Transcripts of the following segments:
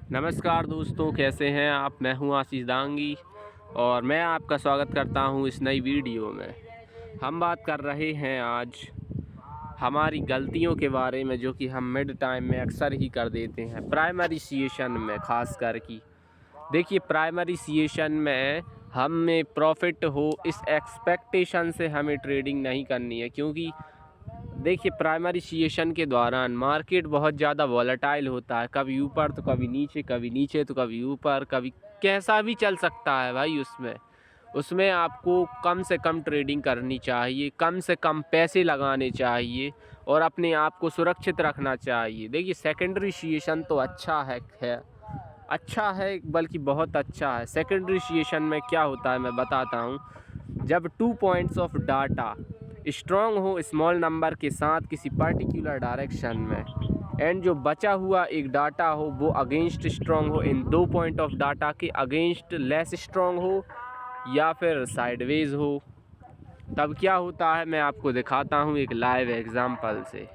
नमस्कार दोस्तों, कैसे हैं आप। मैं हूं आशीष दांगी और मैं आपका स्वागत करता हूं इस नई वीडियो में। हम बात कर रहे हैं आज हमारी गलतियों के बारे में जो कि हम मिड टाइम में अक्सर ही कर देते हैं, प्राइमरी सेशन में ख़ास कर की। देखिए, प्राइमरी सेशन में हमें प्रॉफिट हो इस एक्सपेक्टेशन से हमें ट्रेडिंग नहीं करनी है, क्योंकि देखिए प्राइमरी सेशन के दौरान मार्केट बहुत ज़्यादा वॉलेटाइल होता है। कभी ऊपर तो कभी नीचे, कभी नीचे तो कभी ऊपर, कभी कैसा भी चल सकता है भाई। उसमें आपको कम से कम ट्रेडिंग करनी चाहिए, कम से कम पैसे लगाने चाहिए और अपने आप को सुरक्षित रखना चाहिए। देखिए, सेकेंडरी सेशन तो अच्छा है बल्कि बहुत अच्छा है। सेकेंडरी सेशन में क्या होता है मैं बताता हूँ। जब 2 पॉइंट्स ऑफ डाटा स्ट्रॉन्ग हो स्मॉल नंबर के साथ किसी पर्टिकुलर डायरेक्शन में, एंड जो बचा हुआ एक डाटा हो वो अगेंस्ट स्ट्रॉन्ग हो, इन 2 पॉइंट ऑफ डाटा के अगेंस्ट लेस स्ट्रॉन्ग हो या फिर साइडवेज हो, तब क्या होता है मैं आपको दिखाता हूँ एक लाइव एग्जांपल से।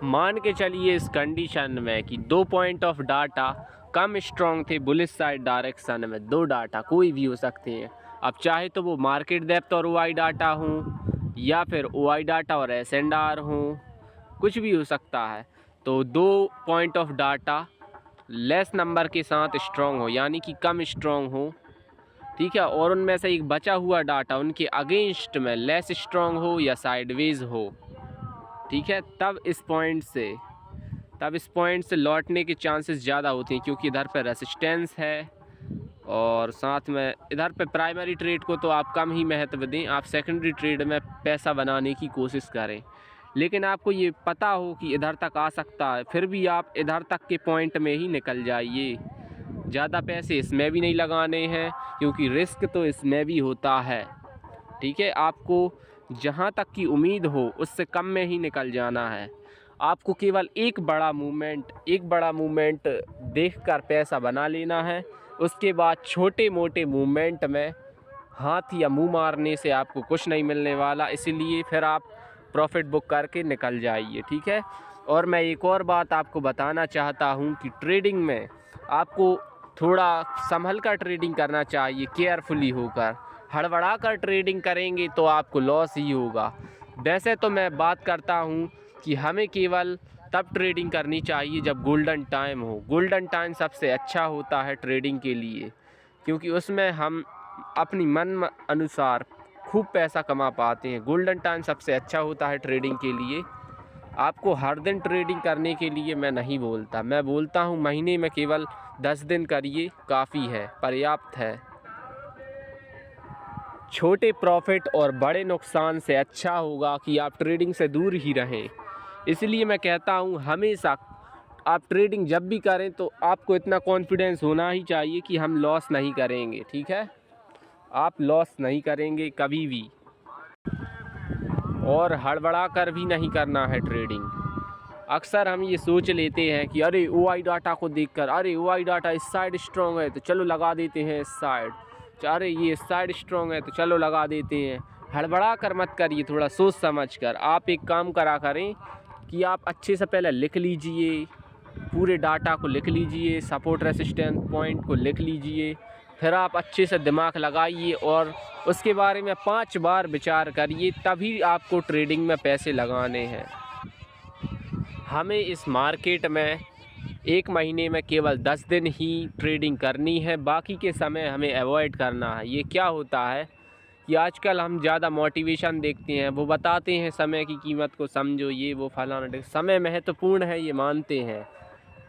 मान के चलिए इस कंडीशन में कि 2 point of data come strong थे बुलिश साइड डायरेक्शन में। 2 डाटा कोई भी हो सकते हैं, अब चाहे तो वो मार्केट डेप्थ और ओआई डाटा हो या फिर ओआई डाटा और एसएनआर हो, कुछ भी हो सकता है। तो 2 point of data less number के साथ स्ट्रॉन्ग हो, यानी कि कम स्ट्रॉन्ग हो, ठीक है, और उनमें से एक बचा हुआ डाटा उनके अगेंस्ट में लेस स्ट्रॉन्ग हो या साइडवेज हो, ठीक है, तब इस पॉइंट से लौटने के चांसेस ज़्यादा होते हैं, क्योंकि इधर पे रेसिस्टेंस है और साथ में इधर पे प्राइमरी ट्रेड को तो आप कम ही महत्व दें, आप सेकेंडरी ट्रेड में पैसा बनाने की कोशिश करें। लेकिन आपको ये पता हो कि इधर तक आ सकता है, फिर भी आप इधर तक के पॉइंट में ही निकल जाइए। ज़्यादा पैसे इसमें भी नहीं लगाने हैं, क्योंकि रिस्क तो इसमें भी होता है, ठीक है। आपको जहाँ तक की उम्मीद हो उससे कम में ही निकल जाना है। आपको केवल एक बड़ा मूवमेंट देखकर पैसा बना लेना है। उसके बाद छोटे मोटे मूवमेंट में हाथ या मुंह मारने से आपको कुछ नहीं मिलने वाला, इसीलिए फिर आप प्रॉफिट बुक करके निकल जाइए, ठीक है। और मैं एक और बात आपको बताना चाहता हूँ कि ट्रेडिंग में आपको थोड़ा संभल कर ट्रेडिंग करना चाहिए, केयरफुली होकर। हड़बड़ा कर ट्रेडिंग करेंगे तो आपको लॉस ही होगा। वैसे तो मैं बात करता हूँ कि हमें केवल तब ट्रेडिंग करनी चाहिए जब गोल्डन टाइम हो। गोल्डन टाइम सबसे अच्छा होता है ट्रेडिंग के लिए, क्योंकि उसमें हम अपनी मन अनुसार खूब पैसा कमा पाते हैं। गोल्डन टाइम सबसे अच्छा होता है ट्रेडिंग के लिए। आपको हर दिन ट्रेडिंग करने के लिए मैं नहीं बोलता, मैं बोलता हूँ महीने में केवल 10 दिन करिए, काफ़ी है, पर्याप्त है। छोटे प्रॉफिट और बड़े नुकसान से अच्छा होगा कि आप ट्रेडिंग से दूर ही रहें। इसलिए मैं कहता हूँ हमेशा आप ट्रेडिंग जब भी करें तो आपको इतना कॉन्फिडेंस होना ही चाहिए कि हम लॉस नहीं करेंगे, ठीक है। आप लॉस नहीं करेंगे कभी भी, और हड़बड़ा कर भी नहीं करना है ट्रेडिंग। अक्सर हम ये सोच लेते हैं कि अरे ओआई डाटा को देखकर, अरे ओआई डाटा इस साइड स्ट्रॉन्ग है तो चलो लगा देते हैं इस साइड, अरे ये इस साइड स्ट्रॉन्ग है तो चलो लगा देते हैं। हड़बड़ा कर मत करिए, थोड़ा सोच समझ कर। आप एक काम करा करें कि आप अच्छे से पहले लिख लीजिए, पूरे डाटा को लिख लीजिए, सपोर्ट रेसिस्टेंस पॉइंट को लिख लीजिए, फिर आप अच्छे से दिमाग लगाइए और उसके बारे में 5 बार विचार करिए, तभी आपको ट्रेडिंग में पैसे लगाने हैं। हमें इस मार्केट में एक महीने में केवल 10 दिन ही ट्रेडिंग करनी है, बाकी के समय हमें अवॉइड करना है। ये क्या होता है कि आजकल हम ज़्यादा मोटिवेशन देखते हैं, वो बताते हैं समय की कीमत को समझो, ये वो फलाना। समय महत्वपूर्ण है ये मानते हैं,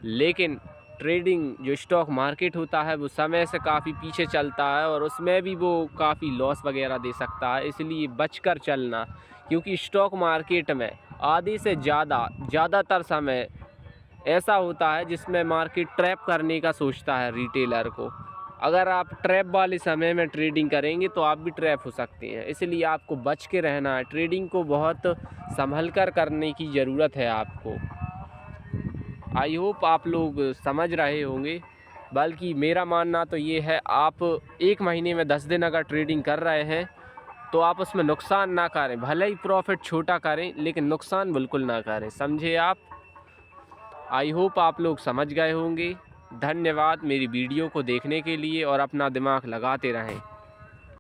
लेकिन ट्रेडिंग जो स्टॉक मार्केट होता है वो समय से काफ़ी पीछे चलता है और उसमें भी वो काफ़ी लॉस वगैरह दे सकता है। इसलिए बचकर चलना, क्योंकि स्टॉक मार्केट में आधे से ज़्यादातर समय ऐसा होता है जिसमें मार्केट ट्रैप करने का सोचता है रिटेलर को। अगर आप ट्रैप वाले समय में ट्रेडिंग करेंगे तो आप भी ट्रैप हो सकते हैं, इसलिए आपको बच के रहना है। ट्रेडिंग को बहुत संभल कर करने की ज़रूरत है आपको। आई होप आप लोग समझ रहे होंगे। बल्कि मेरा मानना तो ये है, आप एक महीने में 10 दिन अगर ट्रेडिंग कर रहे हैं तो आप उसमें नुकसान ना करें। भले ही प्रॉफिट छोटा करें लेकिन नुकसान बिल्कुल ना करें, समझे आप। आई होप आप लोग समझ गए होंगे। धन्यवाद मेरी वीडियो को देखने के लिए और अपना दिमाग लगाते रहें।